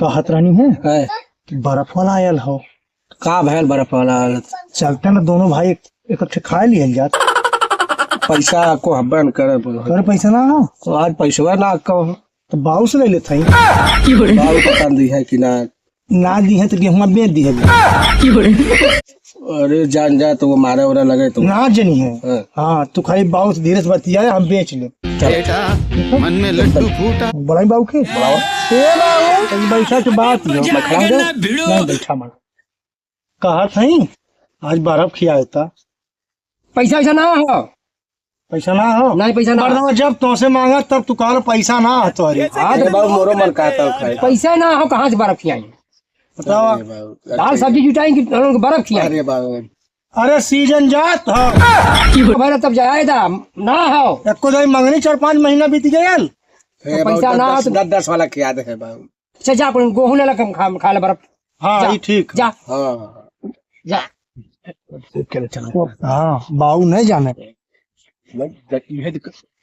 कहत रानी है कि बर्फ वाला आयल हो का भैल बर्फ वाला चलते ना दोनों भाई इकट्ठे खा लिया जात। पैसा को हब्बन करे करे पैसा ना हो तो आज पैसा ना को तो बाऊ से ले लेते हैं। बाबू पता दी है कि ना दी है तो गेहूं बेच दी है। अरे जान जा तो वो मारे वाला लगे तो ना जनी है। हाँ तू खाली बाऊ से धीरे से बतिया हम बेच ले। मन में लड्डू फूटा बड़ा बाऊ के बैठा के बात नहीं बैठा मन कहा था आज बर्फ खिया था। पैसा ऐसा ना हो पैसा ना हो नहीं पैसा ना जब तुमसे मांगा तब तू कहा पैसा ना हो तो अरे बाबू मोरो मन कहता पैसा ना हो कहाँ से बर्फ खियाई बताओ दाल सब्जी जुटाएंगे बर्फ खियाई। अरे बाबू अरे सीजन जात हो तब जाएगा ना हो एको जाई मंगनी 4-5 महीना बीत गया पैसा ना हो तो 10 वाला खिया दे बाबू। अच्छा जा गेहूं ले कम खा ले बर्फ। हाँ ये ठीक जा हाँ हाँ बाऊ नहीं जाने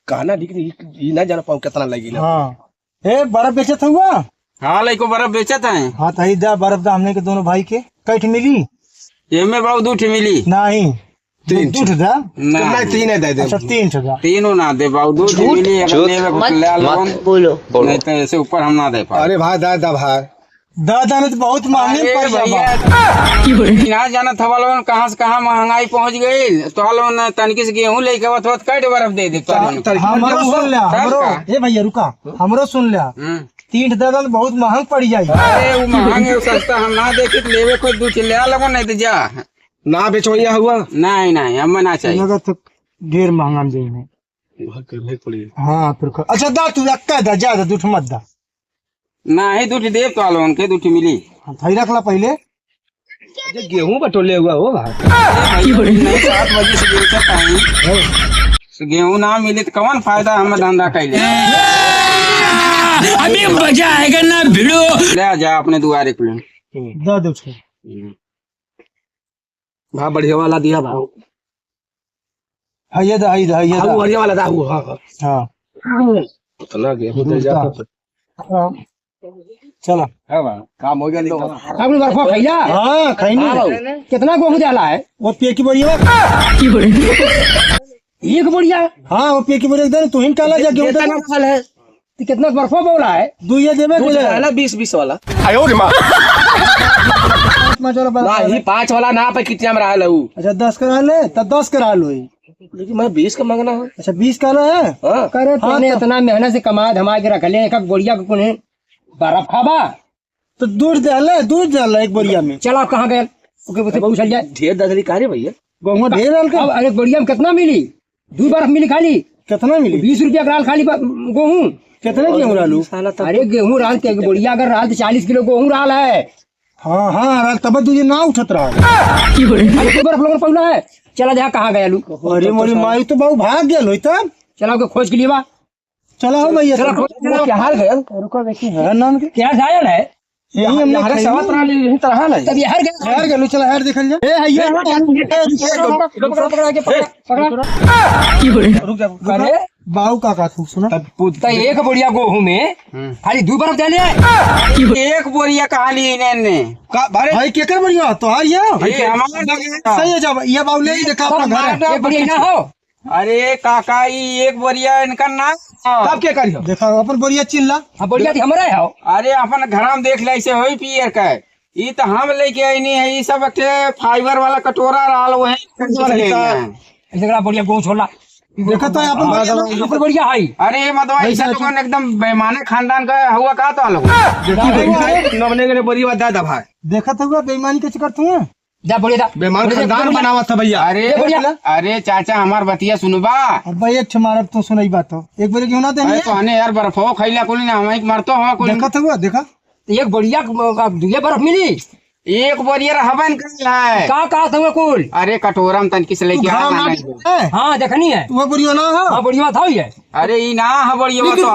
कहना ठीक नहीं ना जाना पाऊँ कितना लगेगा। हाँ ए बर्फ बेचत हुआ। हाँ लइको बर्फ बेचत है। हाँ तो ही दा बर्फ दा हमने के दोनों भाई के कैठ मिली एमे बाबू 2 मिली नहीं 2 दा ना 3 दे दे। अच्छा 3 दा तीनों ना दे बाबू 2 मिली अगर लेवे को ले लोन बोलो नहीं तो ऐसे ऊपर हम ना दे पा। अरे भाई दादा भाई दादा ने तो बहुत महंगे पड़ भैया ना जाना था लोन कहाँ से कहाँ महंगाई पहुँच गई तो लोन तनकी से गेहूं लेके आवत होत कट बर्फ दे दे हमरो सुन लिया हमरो ए भैया रुका हमरो सुन लिया 3 दादा तो बहुत महंग पड़ जाए। अरे वो महंगे वो सस्ता हम ना देखे तो लेवे को 2 ले लगो नहीं तो जा ना बेचवैया हुआ नहीं नहीं हमें ना चाहिए लगा तो ढेर महंगा देने। हाँ फिर अच्छा दा तू रखता दा जा दा 2 मत दा नहीं 2 देव तो लोन के 2 मिली थई रखला पहले गेहूं बटोले हुआ हो भाई नहीं 7 बजे से बेचत है गेहूं ना मिले तो कौन फायदा हमें धंधा कैले। अभी मजा आएगा ना भिड़ो ले जा अपने दुआरे पे दा दो भाई बढ़िया वाला दिया भाई हइया दा बढ़िया वाला दा हुआ। हाँ उतना गेहूं दे जा चला काम हो गया तो आपने बर्फ खैला। हाँ खैनी कितना गेहूं डाला है वो पे की बढ़िया एक बढ़िया। हाँ वो पे की बढ़िया एकदम तू ही काला जा गेहूं कितना फल है तो कितना बर्फो बोला है 2 ये देवे ना 20 वाला ना ही 5 वाला ना पे कितना में रहा लऊ। अच्छा 10 करा ले तब 10 करा लो लेकिन मैं 20 का मांगना है। अच्छा 20 का है हाँ करे तूने इतना मेहनत से कमा धमा के रख ले एक बोरिया को कोने बर्फ खाबा तो दूध दे ले एक बोरिया में। चल आप कहाँ गए ओके मुझसे पूछल जाए ढेर दादरी का रे भैया गेहूं ढेर डाल के अब अरे बोरिया में कितना मिली 2 बर्फ मिली खाली कितना मिली 20 रुपया ग्राल खाली गेहूं कितने गेहूं डालू। अरे गेहूं राल के बोरिया अगर राल तो 40 किलो गेहूं राल है। हाँ हाँ तब तुझे ना उठत रहा अरे बर्फ लोगों पौला है। चला जा कहाँ गया लू अरे मोरी माई तो बहुत भाग गया लोई तब चला के खोज के लिए बा चला हो भैया चला खोज क्या हाल है रुको देखिए है नाम के क्या घायल है यही हमने हमारे सवात रहा यही तरह है तब ये हर गया यार गलो चला यार देखल जा ए भैया पकड़ा के पकड़ा रुक जा अरे बाऊ का तू सुना तो एक बोरिया गेहूं में खाली 2 बर्फ डाले एक बोरिया कहा ली इन्होंने भाई केकर बढ़िया तो हार ये सही है जब ये बाऊ ले देखा अपना घर एक बोरिया ना हो। अरे काका एक बोरिया इनका ना तब क्या करियो देखा अपन बोरिया चिल्ला हाँ बोरिया थी हमारा है। अरे अपन घर में देख ले होई पियर का ये तो हम लेके आई नहीं है ये सब फाइबर वाला कटोरा रहा वो है बोरिया गेहूं छोड़ा देखा तो अपन बढ़िया है। अरे मदवा ऐसा तो एकदम बेईमाने खानदान का हुआ का तो लोग नवने के बोरिया दादा भाई देखा तो बेईमानी के चक्कर तू जा बोलिए बेमान खानदान बनावा था भैया। अरे चाचा हमार बतिया सुनबा और भाई एक मारब तो सुनाई बात हो एक बार क्यों ना दे तो हने यार बर्फो खैला कुल ना हम मरतो हो कुल देखा था देखा एक बढ़िया 2 बर्फ मिली एक बोरिया हवन कर है का था कुल। अरे कटोरा में तनकी से लेके आ हाँ देखनी है वो बढ़िया ना हो हाँ बढ़िया था ये। अरे ई ना है बढ़िया तो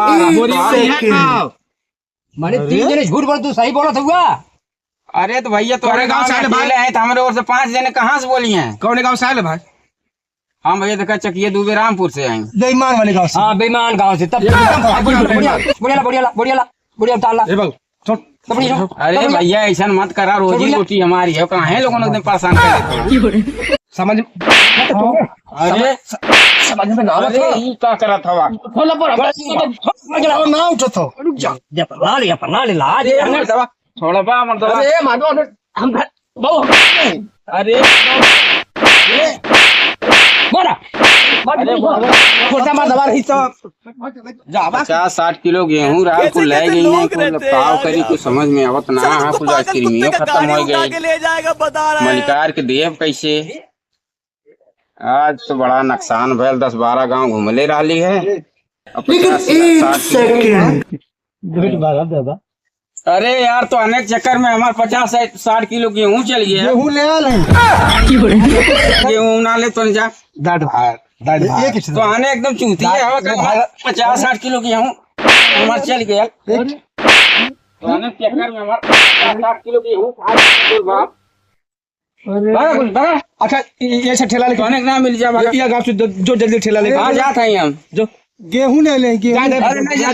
मैंने 3 जने झूठ बोल तू सही बोला था। अरे तो भैया तुम्हारे गाँव से बोले हैं तो हमारे ओर से 5 जने कहाँ से बोली हैं। कौन गाँव से आए भाई हम भैया देखा चकिया दुबे रामपुर से आएंगे बेईमान वाले गाँव से। हाँ बेईमान गाँव से तब बढ़िया बढ़िया बढ़िया बढ़िया बढ़िया बढ़िया बढ़िया अरे भैया ऐसा मत करा, रोजी रोटी हमारी है, कहाँ है लोगों ने एकदम परेशान कर देते हो। समझ अरे समझ में ना अरे ये क्या करा था वहाँ? ना उठो तो रुक जा ये पला ले लाज मर्दवा थोड़ा बा मर्दवा। अरे माधव हम बहु अरे बोला छोटा माधव रही तो जा 50-60 किलो गेहूं रहा कुल ले गई है, कुल पाव करी कुछ समझ में आवत ना है, कुल आइसक्रीमियों खत्म हो गई, मलिकार के देव कैसे। आज तो बड़ा नुकसान भैल, 10-12 गांव घूमले रही है। अब 50-60 दादा अरे यार तो अनेक चक्कर में हमारे 50-60 किलो गेहूं चल गया। गेहूं ले आल गेहूं ना ले तो जा दाद भार तो आने एकदम चूती है, 50-60 किलो गेहूं हमारे चल गया। तो अनेक चक्कर में हमारे 50-60 किलो गेहूं बाप अच्छा ये सब ठेला लेके अनेक ना मिल जा ये गांव से जो जल्दी ठेला लेके कहाँ जाते हैं हम जो गेहूं ले ले अरे नहीं जा,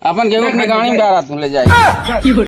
अपन गेहूं अपने गाड़ी में डाला तू ले जाए।